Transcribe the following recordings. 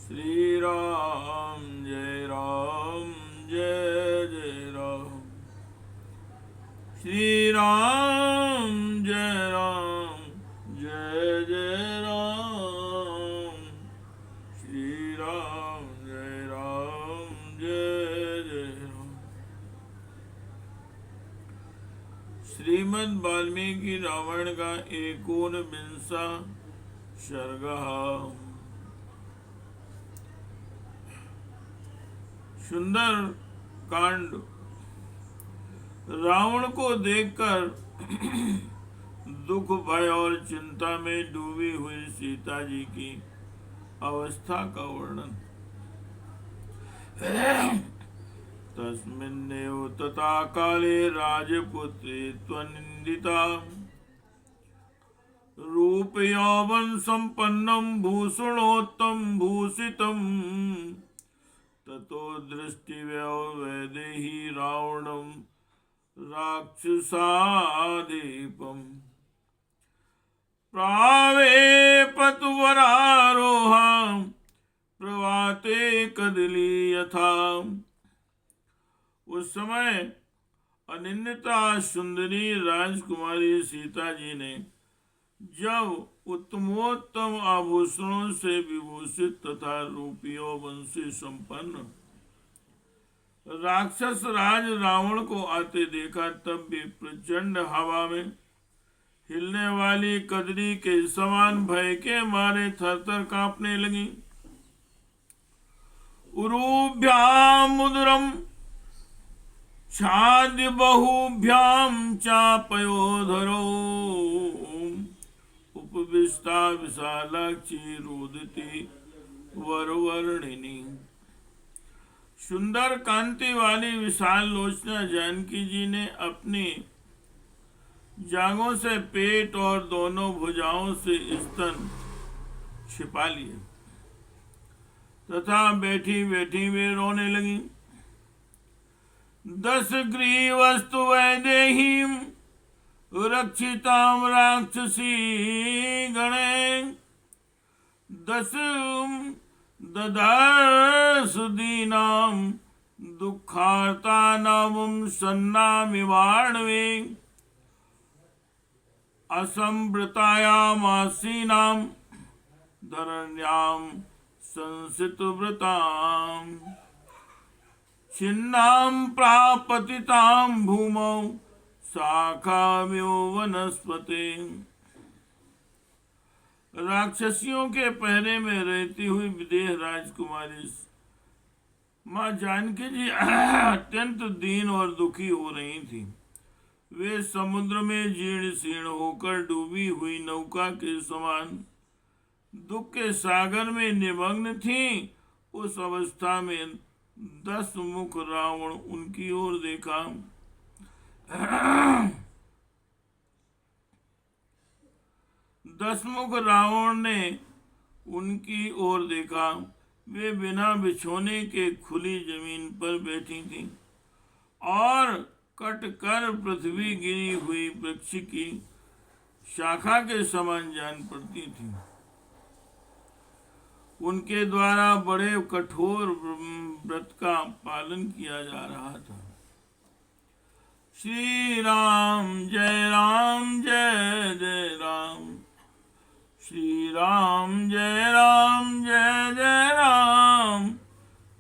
श्री राम जय राम जय जय राम। श्री राम जय राम जय जय राम। श्री राम जय राम जय जय राम। श्रीमद् वाल्मीकि रामायण का 49वां सर्ग। सुंदर कांड। रावण को देखकर दुख भय और चिंता में डूबी हुई सीता जी की अवस्था का वर्णन। तस्मिन्नेव तथा काले राजपुत्री त्वनिंदिता रूप यौवन संपन्नम भूषणोत्तम भूषितम ततो दृष्टिव्यवैदेही रावणं राक्षसाधिपम् प्रावेपतुवरारोहां प्रवाते कदली यथा। उस समय अनिंदिता सुंदरी राजकुमारी सीता जी ने जब उत्तमोत्तम आभूषणों से विभूषित तथा रूपियों वन से संपन्न राक्षस राज रावण को आते देखा, तब भी प्रचंड हवा में हिलने वाली कदरी के समान भय के मारे थरथर कांपने लगी। उरुभ्याम मुदुरम छाद्य बहुभ्याम चापयोधरो उपविष्टा विशालाक्षी रोदती वरवर्णिनी। सुंदर कांति वाली विशाल लोचना जानकी जी ने अपनी जांघों से पेट और दोनों भुजाओं से स्तन छिपा लिए तथा बैठी बैठी वे रोने लगी। 10 ग्रीवस्तु वैदेहीं रक्षिताम राक्षसी गणे 10 ददास दीनाम दुःखार्तानां सन्नामिवाण्वे असंवृतायामासीनां धरण्यां संसितव्रतां छिन्नां प्रापतितां भूमौ शाखाम्यो वनस्पते। राक्षसियों के पहरे में रहती हुई विदेह राजकुमारी माँ जानकी जी अत्यंत दीन और दुखी हो रही थी। वे समुद्र में जीर्ण शीर्ण होकर डूबी हुई नौका के समान दुख के सागर में निमग्न थी। उस अवस्था में 10 मुख रावण उनकी ओर देखा। 10 मुख रावण ने उनकी ओर देखा। वे बिना बिछोने के खुली जमीन पर बैठी थी और कट कर पृथ्वी गिरी हुई वृक्ष की शाखा के समान जान पड़ती थी। उनके द्वारा बड़े कठोर व्रत का पालन किया जा रहा था। श्री राम जय जय राम। श्री राम जय जय राम।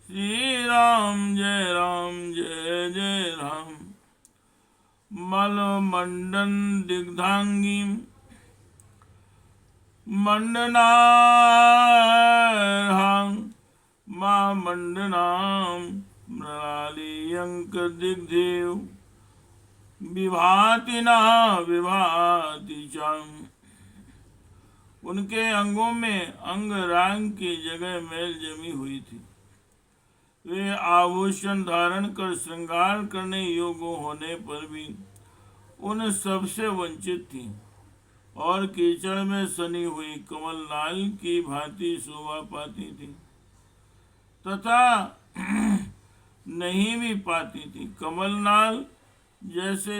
श्री राम जय जय राम। मलमंडन दिग्धांगी मंडनार्हां मां मंडनां मृणालियंक दिग्देव विभाति न विभाति च। उनके अंगों में अंग राग की जगह मैल जमी हुई थी। वे आभूषण धारण कर श्रृंगार करने योग्य होने पर भी उन सबसे वंचित थी और कीचड़ में सनी हुई कमल नाल की भांति शोभा पाती थी तथा नहीं भी पाती थी। कमल नाल जैसे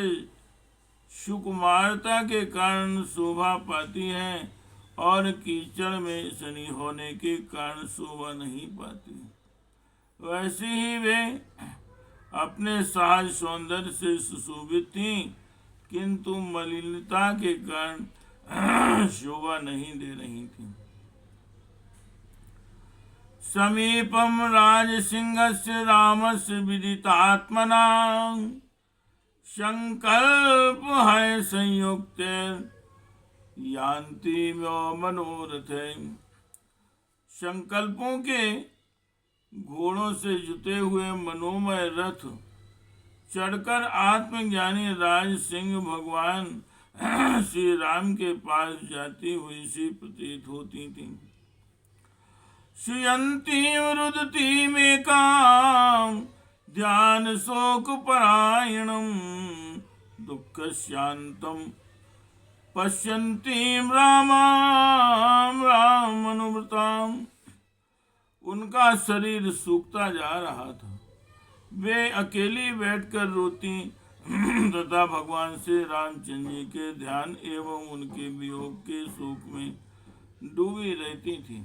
सुकुमारता के कारण शोभा पाती है, और कीचड़ में सनी होने के कारण शोभा नहीं पाती। वैसे ही वे अपने सहज सौंदर्य से सुशोभित थी, किंतु मलिनता के कारण शोभा नहीं दे रही थी। समीपम राजसिंहस्य रामस्य विदितात्मना संकल्प है संयुक्त यान्ति मनोरथ। संकल्पों के घोड़ों से जुते हुए मनोमय रथ चढ़कर आत्मज्ञानी राज सिंह भगवान श्री राम के पास जाती हुई सी प्रतीत होती थी। श्रियंती रुदती में काम ध्यान शोक परायणम दुख शांतम पश्यंतीम रामाम राम अनुव्रताम। उनका शरीर सूखता जा रहा था। वे अकेली बैठकर रोती तथा भगवान श्री रामचंद्र जी के ध्यान एवं उनके वियोग के शोक में डूबी रहती थी।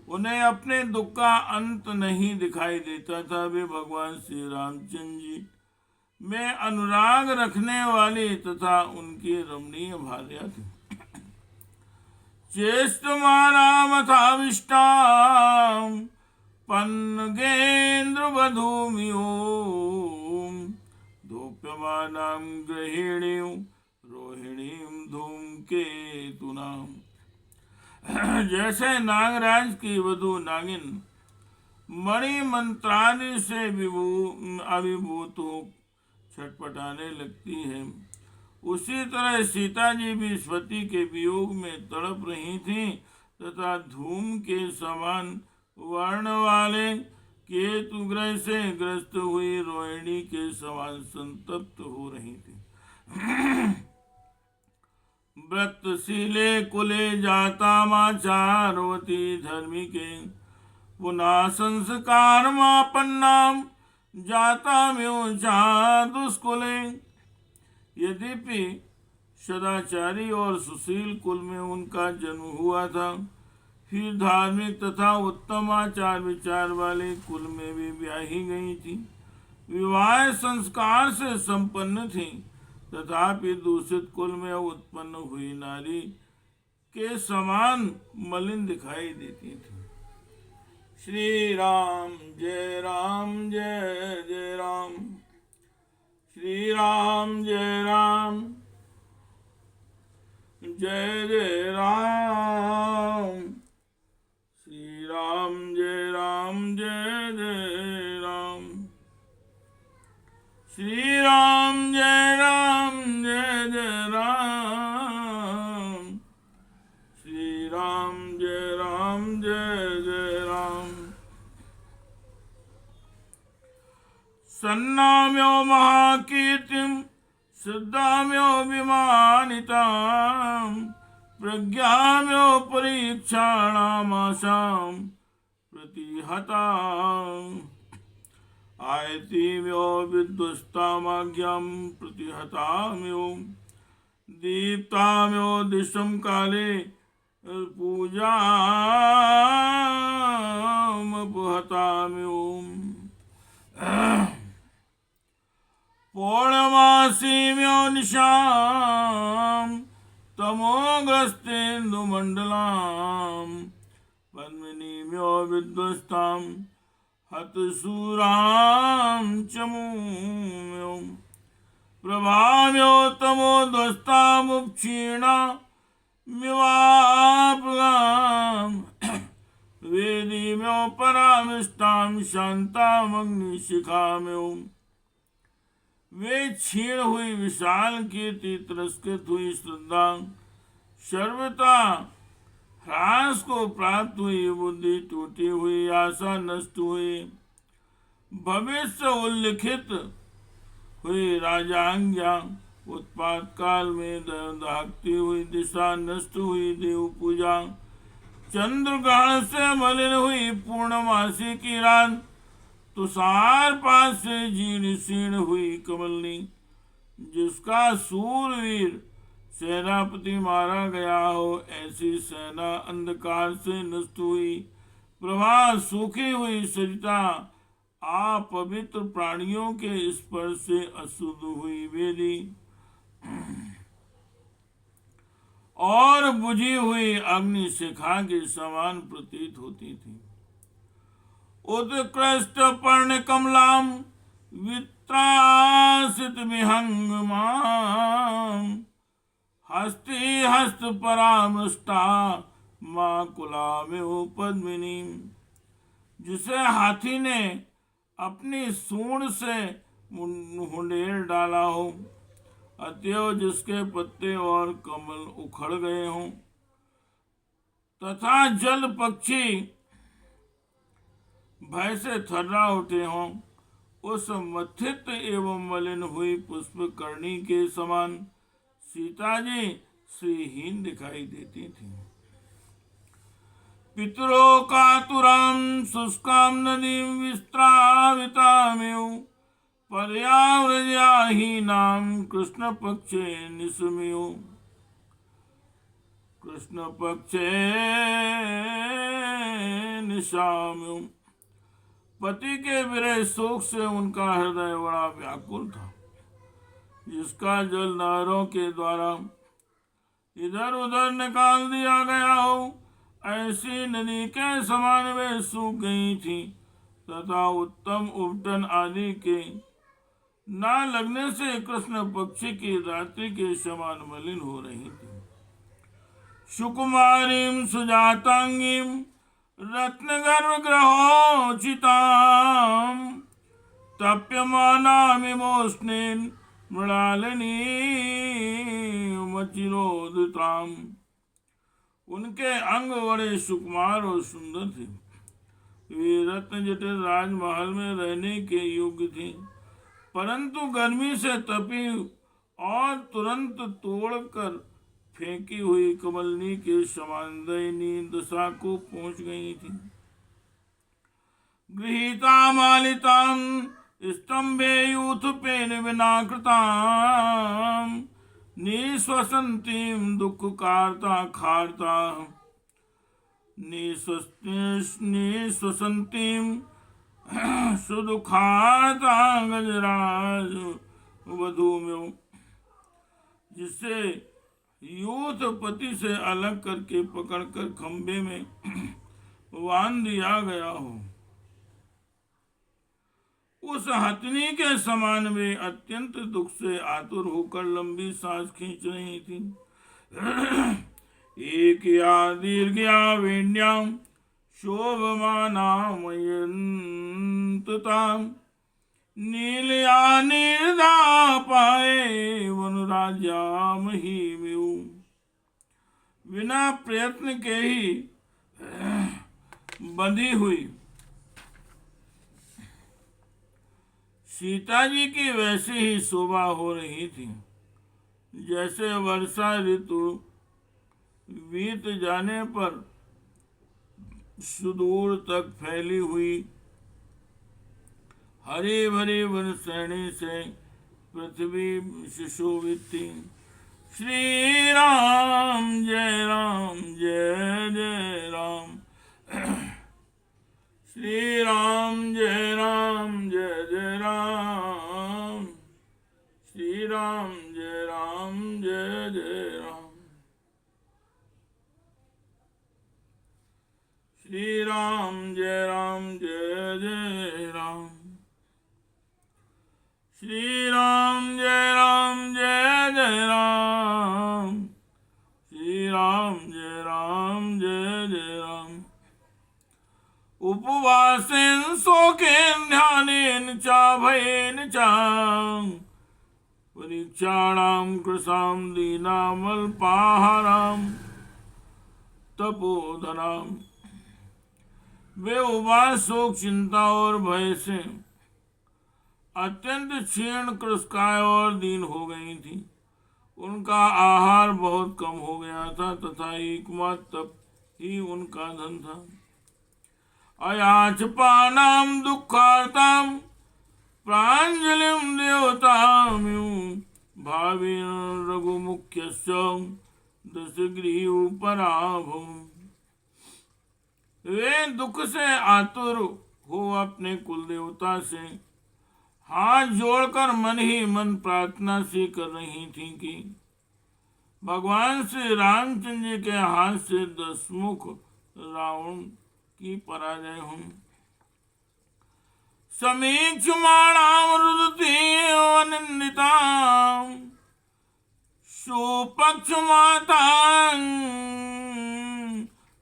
उन्हें अपने दुख का अंत नहीं दिखाई देता था। वे भगवान श्री रामचंद्र जी में अनुराग रखने वाली तथा उनकी रमणीय भार्या थी। चेष्टमानामथाविष्टा पन्नगेन्द्र वधूमियो धूप्यमानां गृहिणीं रोहिणीं धूमकेतुना। जैसे नागराज की वधू नागिन मणि मंत्रादि से अभिभूत हो छटपटाने लगती है, उसी तरह सीता जी भी स्वती के वियोग में तड़प रही थी तथा धूम के समान वर्ण वाले केतु ग्रह से ग्रस्त हुई रोहिणी के समान संतप्त हो रही थी। व्रतशीले कुले जाता माचारवती धर्मी के पुनः संस्कार मापन्नाम जाता म्योचा दुष्कुले। यद्यपि सदाचारी और सुशील कुल में उनका जन्म हुआ था, फिर धार्मिक तथा उत्तम आचार विचार वाले कुल में भी ब्याही गई थी। विवाह संस्कार से संपन्न थी, तथापि दूषित कुल में उत्पन्न हुई नारी के समान मलिन दिखाई देती थी। श्री राम जय जय राम। श्री राम जय जय राम। श्री राम जय जय राम। श्री राम जय जय राम। श्री राम जय जय राम। सन्नाम्यो महाकीर्तिम श्रद्धाम्यो विमानितां प्रज्ञाम्यो परीक्षाणामाशां प्रतिहताम् आयतिम्यो विद्वस्तामाज्ञां प्रतिहताम्यो दीप्ताम्यो दिशं काले पूजामपहताम्यो। पौर्णमासीम्यो निशां तमोग्रस्तेन्दुमण्डलां पद्मिनीम्यो विध्वस्तां हतशूरां चमूम्यो। प्रभाम्यो तमोध्वस्तामुपक्षीणामिवाप्गां वेदीम्यो परामिष्टां शान्तामग्निशिखाम्यो। वे क्षीण हुई विशाल कीर्ति, तिरस्कृत हुई श्रद्धा, सर्वथा ह्रास को प्राप्त हुई बुद्धि, टूटी हुई आशा नष्ट हुई, भविष्य उल्लिखित हुई राजाज्ञा, उत्पात काल में दहकती हुई दिशा, नष्ट हुई देव पूजा, चंद्रग्रहण से मलिन हुई पूर्णमासी की रात, तुषार पात से जीर्ण शीर्ण हुई कमलनी, जिसका सूरवीर सेनापति मारा गया हो, ऐसी सेना अंधकार से नष्ट हुई। प्रभात सूखी हुई सरिता अपवित्र प्राणियों के स्पर्श से अशुद्ध हुई बेली और बुझी हुई अग्नि शिखा के समान प्रतीत होती थी। उत्कृष्ट पर्ण कमलाम वित्रासित विहंगमाम हस्ति हस्त परामृष्टा माकुलामिव पद्मिनी, जिसे हाथी ने अपनी सूंड से हुंडेर डाला हो, अतएव जिसके पत्ते और कमल उखड़ गए हों, तथा जल पक्षी भय से थर्रा उठे हों, उस मथित एवं मलिन हुई पुष्पकर्णी के समान सीता जी श्रीहीन दिखाई देती थी। पितरो कातुराम शुष्काम नदीम विस्त्रावितामिव पर्याव्रजाहीनाम कृष्ण पक्षे निशम्यो, कृष्ण पक्षे निशाम्यो। पति के विरह शोक से उनका हृदय बड़ा व्याकुल था, जिसका जल नहरों के द्वारा इधर उधर निकाल दिया गया हो, ऐसी नदी के समान वे सूख गई थी, तथा उत्तम उपटन आदि के न लगने से कृष्ण पक्षी की रात्रि के समान मलिन हो रही थी। सुकुमारीम सुजातांगीम रत्नगर्भ ग्रहोचिताम तप्यमानामिमोष्णेन मृणालिनी मचिरोदिताम। उनके अंग बड़े सुकुमार और सुंदर थे। वे रत्न जटिल राजमहल में रहने के योग्य थे, परंतु गर्मी से तपी और तुरंत तोड़कर फेंकी हुई कमलनी के समान दयनीय दशा को पहुंच गई थी। गृहीता मालिताम स्तंभे यूथपेन विनाकृताम निश्वसंतीम दुख कारता खारता निश्वसंतीम सुदुखारता गजराज वधू में, जिसे यूथ पति से अलग करके पकड़कर खंबे में बांध दिया गया हो, उस हथनी के समान वे अत्यंत दुख से आतुर होकर लंबी सांस खींच रही थी। एक या दीर्घया वेण्याम शोभमानामयन्तताम नीलया निर्दापाए वनराज्यामहीम्यु। बिना प्रयत्न के ही बंधी हुई सीता जी की वैसे ही शोभा हो रही थी, जैसे वर्षा ऋतु बीत जाने पर सुदूर तक फैली हुई हरी भरी वन श्रेणी से पृथ्वी सुशोभित थी। श्री राम जय जय राम, श्री राम जय जय राम, श्री राम जय जय राम, श्री राम जय जय राम, श्री राम जय जय राम, श्री राम जय जय राम। उपवासेन शोकेन ध्यानेन च भयेन च परीक्षाणां कृशां दीनामल्पाहारां तपोधनां। वे उपवास शोक चिंता और भय से अत्यंत क्षीण कृशकाय और दीन हो गई थी। उनका आहार बहुत कम हो गया था तथा एकमात्र तप ही उनका धन था। अयाचपानां दुःखार्तां प्राञ्जलिं देवतां भावेन रघुमुख्यस्य दशग्रीवपराभव। वे दुख से आतुर हो अपने कुल देवता से हाथ जोड़कर मन ही मन प्रार्थना सी कर रही थी कि भगवान श्री रामचंद्र जी के हाथ से दशमुख रावण की पराजय हो। समीक्षमाणाम रुदती अनिंदिताम सुपक्ष माता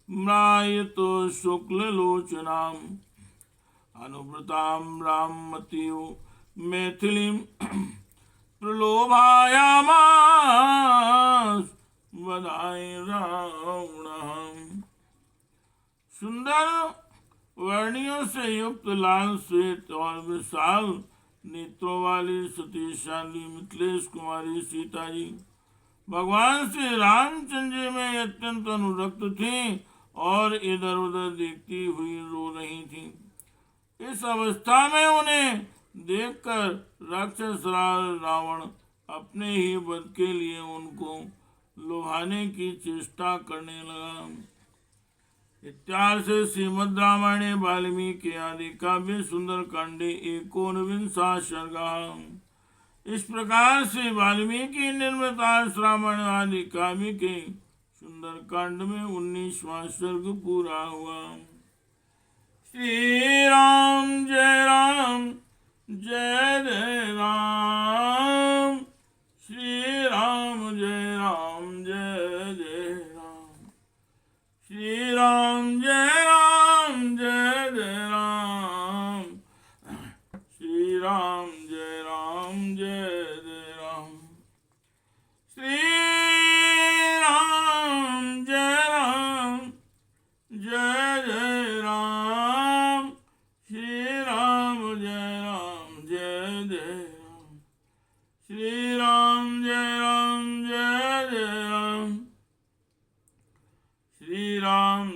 म्रायतो शुक्ल लोचनाम अनुव्रताम राममतियो मैथिलीम प्रलोभायामास वदाय रावणः। सुंदर वर्णियों से युक्त लाल श्वेत और विशाल नेत्रों वाली सतीशाली मिथिलेश कुमारी सीता जी भगवान श्री रामचंद्र जी में अत्यंत अनुरक्त थी और इधर उधर देखती हुई रो रही थी। इस अवस्था में उन्हें देखकर राक्षस रावण अपने ही वध के लिए उनको लुभाने की चेष्टा करने लगा। इत्यार्थ श्रीमद् रामायणे वाल्मीकि आदि काव्य सुंदर कांडे 19 सर्ग। इस प्रकार से वाल्मीकि निर्मित रामायण आदि काव्य के सुंदर कांड में 19वां सर्ग पूरा हुआ। श्री राम जय राम जय जय राम। श्री राम जय राम जय जय राम। श्री राम जय राम जय जय राम। श्री राम जय राम जय जय राम। श्री राम जय राम जय जय राम। श्री राम जय राम जय जय राम। श्री राम जय राम जय जय राम। श्री राम